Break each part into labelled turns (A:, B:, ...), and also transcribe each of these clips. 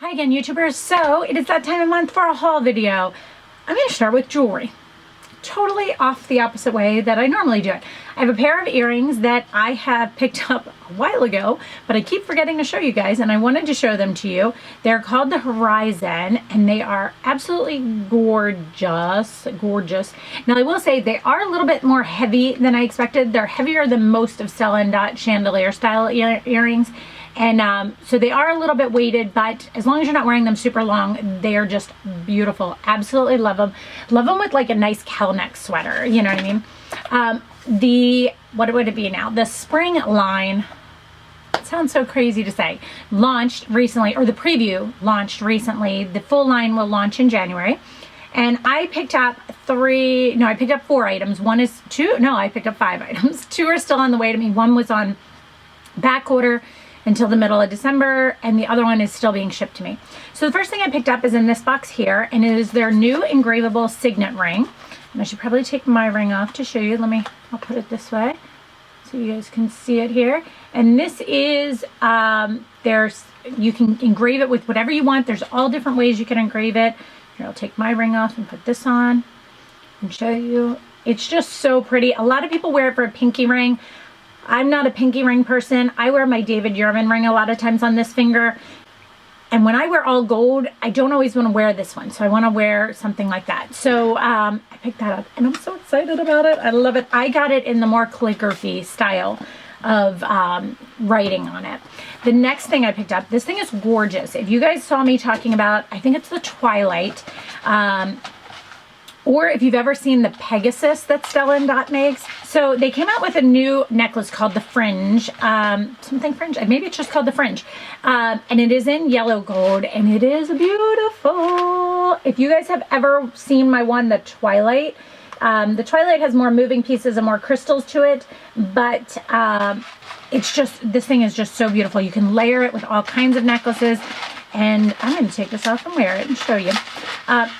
A: Hi again, YouTubers. So it is that time of month for a haul video. I'm going to start with jewelry. Totally off the opposite way that I normally do it. I have a pair of earrings that I have picked up a while ago, but I keep forgetting to show you guys, and I wanted to show them to you. They're called the Horizon, and they are absolutely gorgeous. Gorgeous. Now, I will say they are a little bit more heavy than I expected. They're heavier than most of Stella and Dot chandelier style earrings. And so they are a little bit weighted, but as long as you're not wearing them super long, they are just beautiful. Absolutely love them. Love them with like a nice cowl neck sweater, you know what I mean? What would it be now? The spring line, it sounds so crazy to say, launched recently, or the preview launched recently. The full line will launch in January. And I picked up I picked up 4 items. I picked up 5 items. 2 are still on the way to me. One was on back order until the middle of December, and the other one is still being shipped to me. So the first thing I picked up is in this box here, and it is their new engravable signet ring. And I should probably take my ring off to show you. I'll put it this way so you guys can see it here. And this is, you can engrave it with whatever you want. There's all different ways you can engrave it. Here, I'll take my ring off and put this on and show you. It's just so pretty. A lot of people wear it for a pinky ring. I'm not a pinky ring person. I wear my David Yurman ring a lot of times on this finger. And when I wear all gold, I don't always want to wear this one. So I want to wear something like that. So I picked that up and I'm so excited about it. I love it. I got it in the more calligraphy style of writing on it. The next thing I picked up, this thing is gorgeous. If you guys saw me talking about, I think it's the Twilight, or if you've ever seen the Pegasus that Stella and Dot makes. So they came out with a new necklace called the Fringe, something Fringe, maybe it's just called the Fringe. And it is in yellow gold, and it is beautiful. If you guys have ever seen my one, the Twilight has more moving pieces and more crystals to it, but this thing is just so beautiful. You can layer it with all kinds of necklaces. And I'm going to take this off and wear it and show you.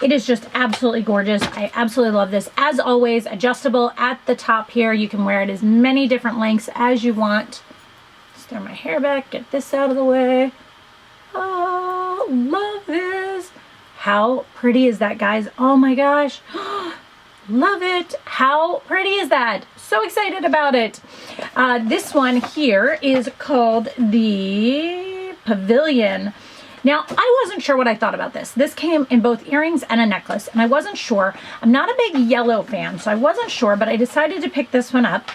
A: It is just absolutely gorgeous. I absolutely love this. As always, adjustable at the top here. You can wear it as many different lengths as you want. Just throw my hair back, get this out of the way. Oh, love this. How pretty is that, guys? Oh my gosh. Love it. How pretty is that? So excited about it. This one here is called the Pavilion. Now, I wasn't sure what I thought about this. This came in both earrings and a necklace, and I wasn't sure. I'm not a big yellow fan, so I wasn't sure, but I decided to pick this one up.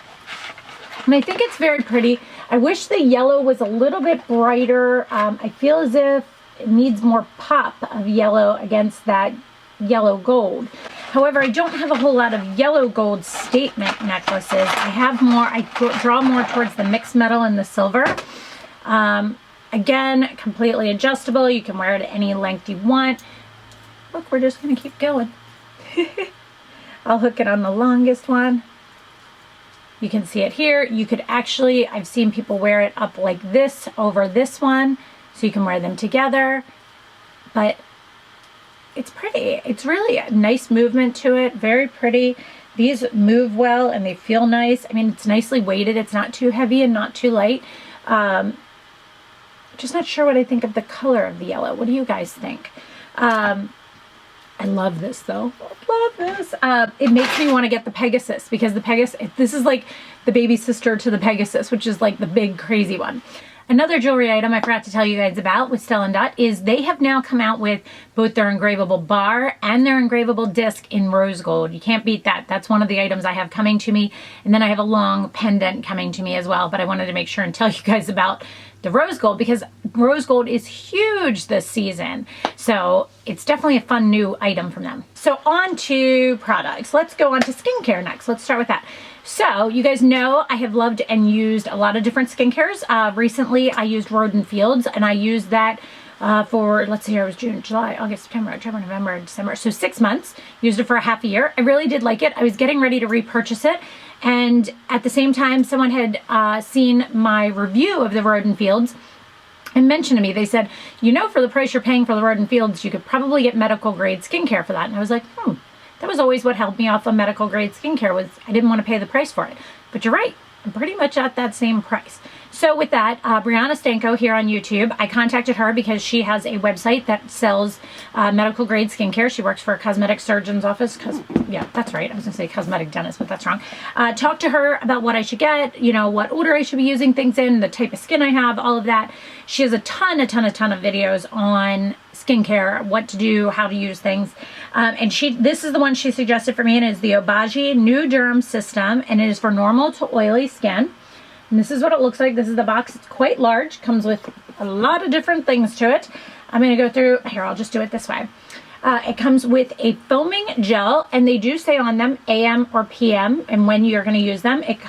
A: And I think it's very pretty. I wish the yellow was a little bit brighter. I feel as if it needs more pop of yellow against that yellow gold. However, I don't have a whole lot of yellow gold statement necklaces. I draw more towards the mixed metal and the silver. Again, completely adjustable. You can wear it at any length you want. Look, we're just going to keep going. I'll hook it on the longest one. You can see it here. You could actually, I've seen people wear it up like this over this one, so you can wear them together. But it's pretty. It's really a nice movement to it. Very pretty. These move well and they feel nice. I mean, it's nicely weighted. It's not too heavy and not too light. Just not sure what I think of the color of the yellow. What do you guys think? I love this though. I love this. It makes me want to get the Pegasus, because the Pegasus, this is like the baby sister to the Pegasus, which is like the big crazy one. Another jewelry item I forgot to tell you guys about with Stella and Dot is they have now come out with both their engravable bar and their engravable disc in rose gold. You can't beat that. That's one of the items I have coming to me. And then I have a long pendant coming to me as well. But I wanted to make sure and tell you guys about the rose gold, because rose gold is huge this season. So it's definitely a fun new item from them. So on to products. Let's go on to skincare next. Let's start with that. So you guys know I have loved and used a lot of different skincares. Recently I used Roden Fields, and I used that for, let's see here, it was June, July, August, September, October, November, December. So 6 months. Used it for a half a year. I really did like it. I was getting ready to repurchase it. And at the same time, someone had seen my review of the Roden Fields and mentioned to me, they said, you know, for the price you're paying for the Roden Fields, you could probably get medical grade skincare for that. And I was like, that was always what held me off of medical grade skincare, was I didn't want to pay the price for it. But you're right. I'm pretty much at that same price. So with that, Brianna Stanko here on YouTube, I contacted her because she has a website that sells medical grade skincare. She works for a cosmetic surgeon's office. Yeah, that's right. I was going to say cosmetic dentist, but that's wrong. Talked to her about what I should get, you know, what order I should be using things in, the type of skin I have, all of that. She has a ton of videos on skincare, what to do, how to use things. And this is the one she suggested for me, and it is the Obagi Nuderm system, and it is for normal to oily skin. And this is what it looks like. This is the box. It's quite large. Comes with a lot of different things to it. I'm going to go through. Here, I'll just do it this way. It comes with a foaming gel, and they do say on them AM or PM, and when you're going to use them. It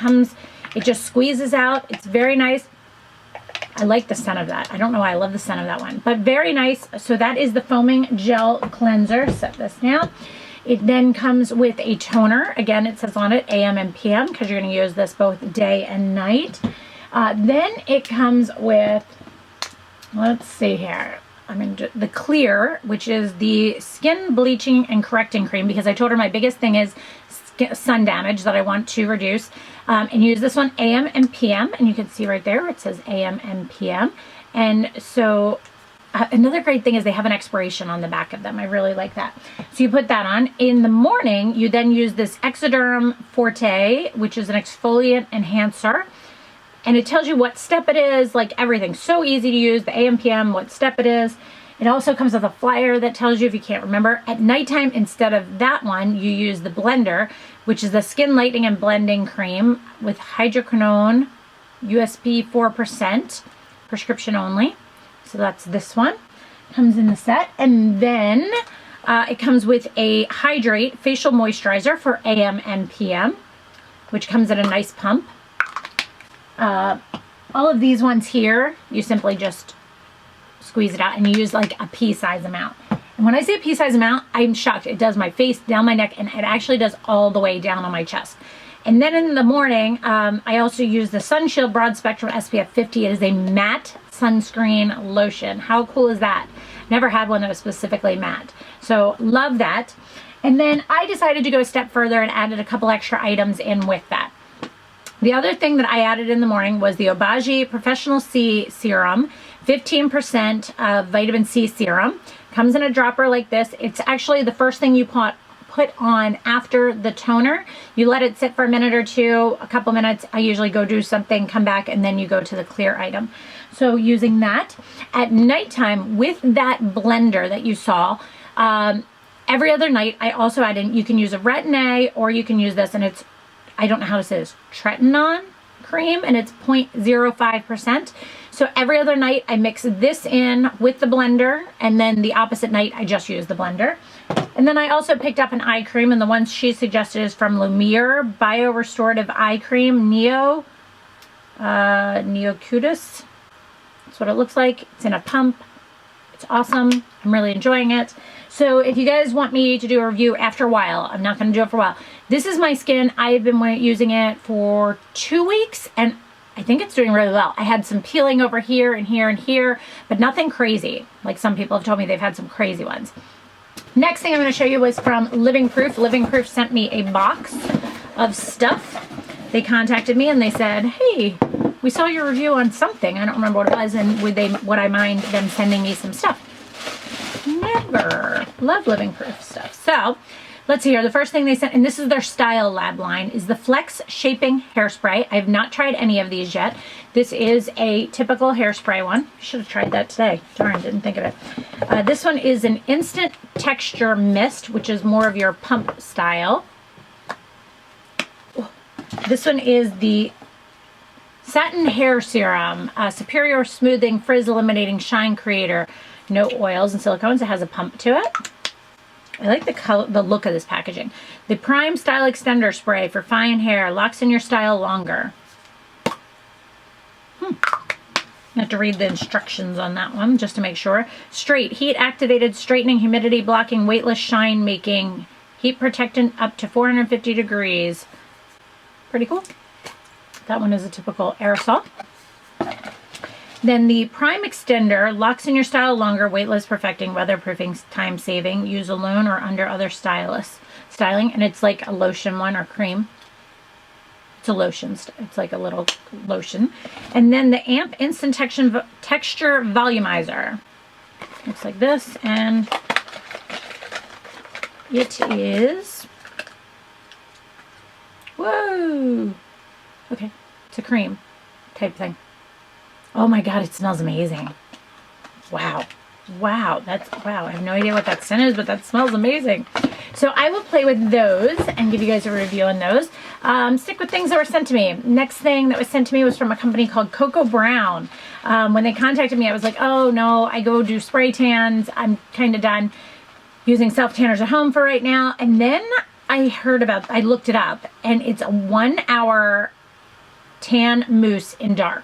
A: just squeezes out. It's very nice. I like the scent of that. I don't know why I love the scent of that one, but very nice. So that is the foaming gel cleanser. Set this down. It then comes with a toner. Again, it says on it AM and PM because you're going to use this both day and night. Then it comes with, let's see here. The Clear, which is the skin bleaching and correcting cream, because I told her my biggest thing is sun damage that I want to reduce. And use this one AM and PM. And you can see right there it says AM and PM. And so another great thing is they have an expiration on the back of them. I really like that. So you put that on. In the morning, you then use this Exoderm Forte, which is an exfoliant enhancer. And it tells you what step it is, like everything. So easy to use, the AM, PM, what step it is. It also comes with a flyer that tells you if you can't remember. At nighttime, instead of that one, you use the blender, which is the Skin Lightening and Blending Cream with hydroquinone, USP 4%, prescription only. So that's this one. Comes in the set. And then it comes with a Hydrate Facial Moisturizer for AM and PM, which comes in a nice pump. All of these ones here, you simply just squeeze it out and you use like a pea-size amount. And when I say a pea-size amount, I'm shocked. It does my face, down my neck, and it actually does all the way down on my chest. And then in the morning, I also use the Sun Shield Broad Spectrum SPF 50. It is a matte sunscreen lotion. How cool is that? Never had one that was specifically matte. So love that. And then I decided to go a step further and added a couple extra items in with that. The other thing that I added in the morning was the Obagi Professional C Serum, 15% of vitamin C serum. Comes in a dropper like this. It's actually the first thing you put on after the toner. You let it sit for a minute or two, a couple minutes. I usually go do something, come back, and then you go to the clear item. So using that at nighttime with that blender that you saw, every other night I also add in, you can use a Retin-A or you can use this, and it's, I don't know how to say this, Tretinon cream, and it's 0.05%. So every other night I mix this in with the blender, and then the opposite night I just use the blender. And then I also picked up an eye cream, and the one she suggested is from Lumiere Bio Restorative Eye Cream Neo Cutis. That's what it looks like. It's in a pump. It's awesome. I'm really enjoying it. So if you guys want me to do a review after a while, I'm not going to do it for a while. This is my skin. I've been using it for 2 weeks, and I think it's doing really well. I had some peeling over here and here and here, but nothing crazy. Like some people have told me they've had some crazy ones. Next thing I'm going to show you was from Living Proof. Living Proof sent me a box of stuff. They contacted me and they said, hey, we saw your review on something. I don't remember what it was, and would I mind them sending me some stuff? Never. Love Living Proof stuff. So let's see here. The first thing they sent, and this is their Style Lab line, is the Flex Shaping Hairspray. I have not tried any of these yet. This is a typical hairspray one. Should have tried that today. Darn, didn't think of it. This one is an Instant Texture Mist, which is more of your pump style. This one is the Satin Hair Serum, Superior Smoothing, Frizz Eliminating, Shine Creator. No oils and silicones. It has a pump to it. I like the color, the look of this packaging. The Prime Style Extender Spray for fine hair. Locks in your style longer. I have to read the instructions on that one just to make sure. Straight, heat activated, straightening, humidity blocking, weightless shine making, heat protectant up to 450 degrees. Pretty cool. That one is a typical aerosol. Then the Prime Extender, locks in your style longer, weightless, perfecting, weatherproofing, time saving, use alone or under other styling, and it's like a lotion one or cream. It's a lotion. It's like a little lotion. And then the Amp Instant Texture Volumizer. Looks like this, and it is, whoa, okay, it's a cream type thing. Oh my god, it smells amazing. Wow. Wow, wow, I have no idea what that scent is, but that smells amazing. So I will play with those and give you guys a review on those. Stick with things that were sent to me. Next thing that was sent to me was from a company called Coco Brown. When they contacted me, I was like, oh no, I go do spray tans. I'm kind of done using self tanners at home for right now. And then I looked it up, and it's a 1 hour tan mousse in dark.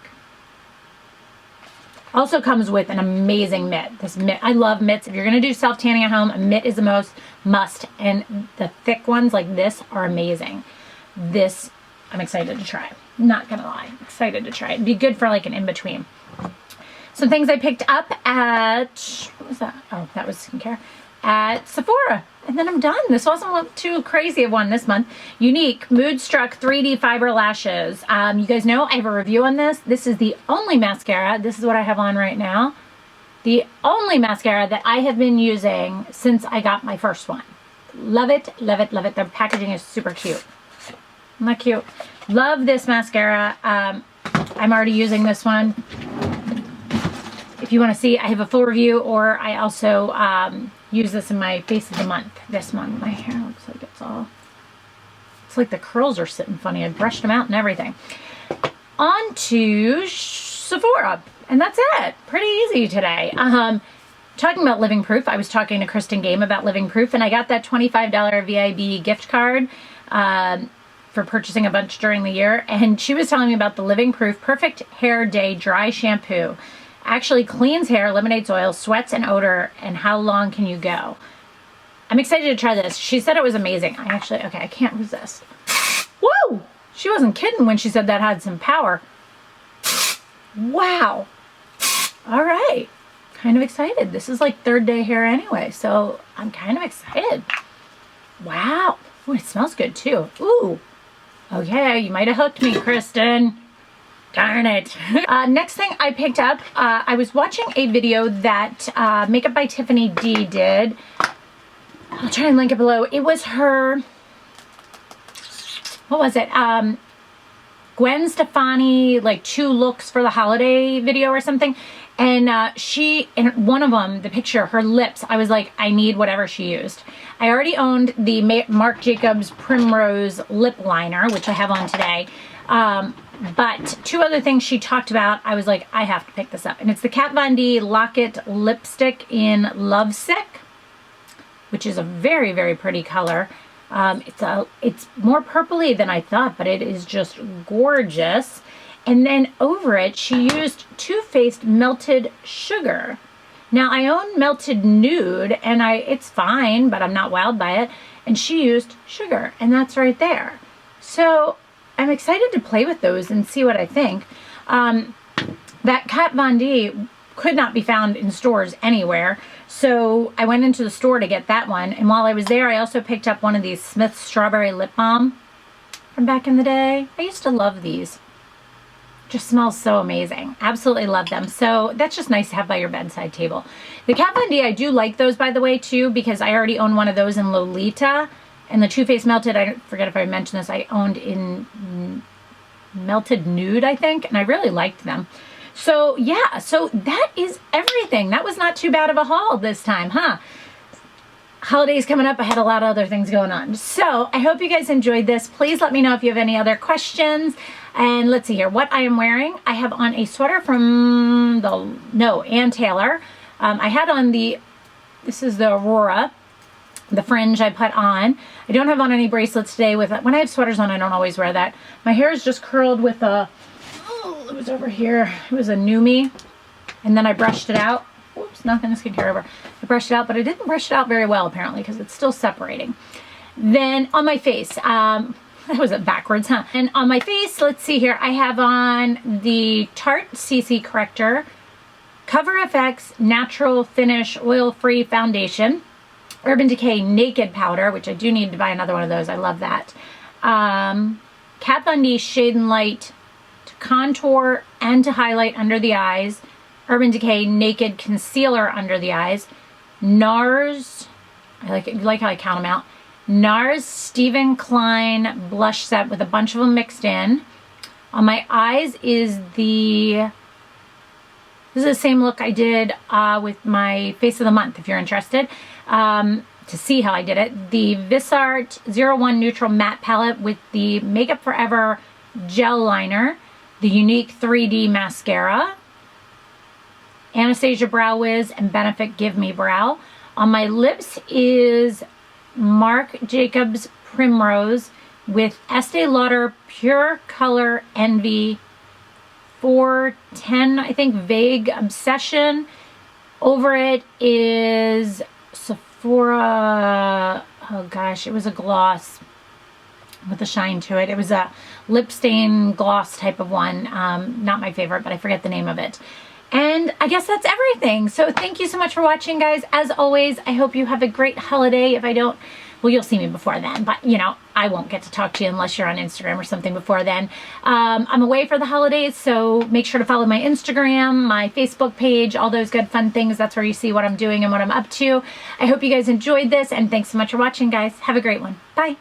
A: Also comes with an amazing mitt. This mitt, I love mitts. If you're going to do self-tanning at home, a mitt is the must. And the thick ones like this are amazing. This, I'm excited to try. Not going to lie. Excited to try. It'd be good for like an in-between. Some things I picked up at, what was that? Oh, that was skincare. At Sephora. And then I'm done. This wasn't too crazy of one this month. Younique Moodstruck 3D Fiber Lashes. You guys know I have a review on this. This is the only mascara. This is what I have on right now. The only mascara that I have been using since I got my first one. Love it, love it, love it. The packaging is super cute. Isn't that cute? Love this mascara. I'm already using this one. If you want to see, I have a full review, or I also use this in my face of the month. This month, my hair looks like it's like the curls are sitting funny. I brushed them out and everything. On to Sephora, and that's it. Pretty easy today. Talking about Living Proof, I was talking to Kristen Game about Living Proof, and I got that $25 VIB gift card for purchasing a bunch during the year, and she was telling me about the Living Proof Perfect Hair Day Dry Shampoo. Actually cleans hair, eliminates oil, sweats, and odor, and how long can you go? I'm excited to try this. She said it was amazing. Okay, I can't resist. Whoa! She wasn't kidding when she said that had some power. Wow. All right. Kind of excited. This is like third day hair anyway, so I'm kind of excited. Wow. Ooh, it smells good too. Ooh. Okay, you might have hooked me, Kristen. Darn it. Next thing I picked up, I was watching a video that Makeup by Tiffany D did. I'll try and link it below. It was her, what was it? Gwen Stefani, like 2 looks for the holiday video or something. And she, in one of them, the picture, her lips, I was like, I need whatever she used. I already owned the Marc Jacobs Primrose Lip Liner, which I have on today. But 2 other things she talked about, I was like, I have to pick this up. And it's the Kat Von D Lock-It Lipstick in Lovesick, which is a very, very pretty color. It's more purpley than I thought, but it is just gorgeous. And then over it, she used Too Faced Melted Sugar. Now, I own Melted Nude, and it's fine, but I'm not wowed by it. And she used sugar, and that's right there. So I'm excited to play with those and see what I think. That Kat Von D could not be found in stores anywhere, so I went into the store to get that one. And while I was there, I also picked up one of these Smith's Strawberry Lip Balm from back in the day. I used to love these. Just smells so amazing. Absolutely love them. So that's just nice to have by your bedside table. The Kat Von D, I do like those, by the way, too, because I already own one of those in Lolita. And the Too Faced Melted, I forget if I mentioned this, I owned in Melted Nude, I think, and I really liked them. So, yeah, so that is everything. That was not too bad of a haul this time, huh? Holidays coming up. I had a lot of other things going on. So, I hope you guys enjoyed this. Please let me know if you have any other questions. And let's see here, what I am wearing. I have on a sweater from Ann Taylor. I had on this is the Aurora. The fringe I put on. I don't have on any bracelets today. When I have sweaters on, I don't always wear that. My hair is just curled with it was over here. It was a Gimmmee, and then I brushed it out. Whoops, nothing to skincare over. I brushed it out, but I didn't brush it out very well, apparently, because it's still separating. Then on my face, that was it backwards, huh? And on my face, let's see here, I have on the Tarte CC Corrector Cover FX Natural Finish Oil-Free Foundation. Urban Decay Naked Powder, which I do need to buy another one of those. I love that. Kat Von D Shade and Light to contour and to highlight under the eyes. Urban Decay Naked Concealer under the eyes. NARS, I like how I count them out. NARS Stephen Klein blush set with a bunch of them mixed in. On my eyes is this is the same look I did with my Face of the Month, if you're interested, to see how I did it. The Viseart 01 Neutral Matte Palette with the Makeup Forever Gel Liner, the Younique 3D Mascara, Anastasia Brow Wiz, and Benefit Give Me Brow. On my lips is Marc Jacobs Primrose with Estee Lauder Pure Color Envy 410, I think, Vague Obsession. Over it is Sephora, oh gosh, it was a gloss with a shine to it. It was a lip stain gloss type of one. Not my favorite, but I forget the name of it. And I guess that's everything. So thank you so much for watching, guys. As always, I hope you have a great holiday. If I don't, well, you'll see me before then, but you know, I won't get to talk to you unless you're on Instagram or something before then. I'm away for the holidays, so make sure to follow my Instagram, my Facebook page, all those good fun things. That's where you see what I'm doing and what I'm up to. I hope you guys enjoyed this, and thanks so much for watching, guys. Have a great one. Bye.